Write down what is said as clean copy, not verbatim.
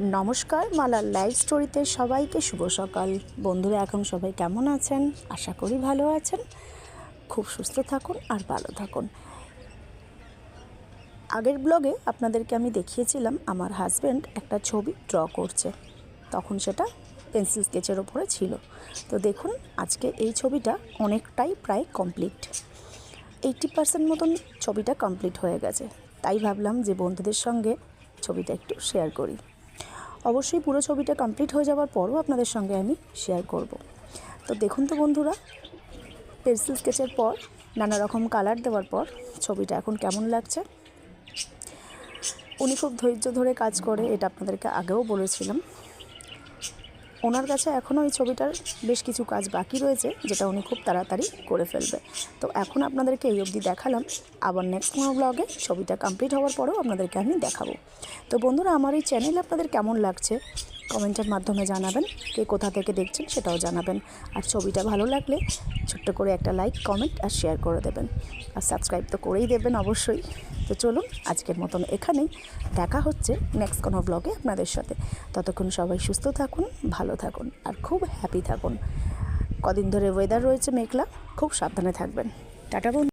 নমস্কার, মালার লাইফ স্টোরিতে সবাইকে শুভ সকাল। বন্ধুরা, এখন সবাই কেমন আছেন? আশা করি ভালো আছেন। খুব সুস্থ থাকুন আর ভালো থাকুন। আগের ব্লগে আপনাদেরকে আমি দেখিয়েছিলাম আমার হাজব্যান্ড একটা ছবি ড্র করছে, তখন সেটা পেন্সিল স্কেচের ওপরে ছিল। তো দেখুন, আজকে এই ছবিটা অনেকটাই প্রায় কমপ্লিট, 80% মতন ছবিটা কমপ্লিট হয়ে গেছে। তাই ভাবলাম যে বন্ধুদের সঙ্গে ছবিটা একটু শেয়ার করি। অবশ্যই পুরো ছবিটা কমপ্লিট হয়ে যাওয়ার পরও আপনাদের সঙ্গে আমি শেয়ার করব। তো দেখুন তো বন্ধুরা, পেন্সিল স্কেচের পর নানা রকম কালার দেওয়ার পর ছবিটা এখন কেমন লাগছে। উনি খুব ধৈর্য ধরে কাজ করে, এটা আপনাদেরকে আগেও বলেছিলাম। ওনার কাছে এখনও এই ছবিটার বেশ কিছু কাজ বাকি রয়েছে, যেটা উনি খুব তাড়াতাড়ি করে ফেলবে। তো এখন আপনাদেরকে এই অবধি দেখালাম, আবার নেক্সট কোনো ব্লগে ছবিটা কমপ্লিট হওয়ার পরেও আপনাদেরকে আমি দেখাবো। তো বন্ধুরা, আমার এই চ্যানেল আপনাদের কেমন লাগছে কমেন্টের মাধ্যমে জানাবেন, কে কোথা থেকে দেখছেন সেটাও জানাবেন। আর ছবিটা ভালো লাগলে ছোট্ট করে একটা লাইক, কমেন্ট আর শেয়ার করে দেবেন, আর সাবস্ক্রাইব তো করেই দেবেন অবশ্যই। তো চলুন, আজকের মতন এখানেই, দেখা হচ্ছে নেক্সট কোনো ব্লগে আপনাদের সাথে। ততক্ষণ সবাই সুস্থ থাকুন, ভালো থাকুন আর খুব হ্যাপি থাকুন। কদিন ধরে ওয়েদার রয়েছে মেঘলা, খুব সাবধানে থাকবেন। টাটা বন্ধু।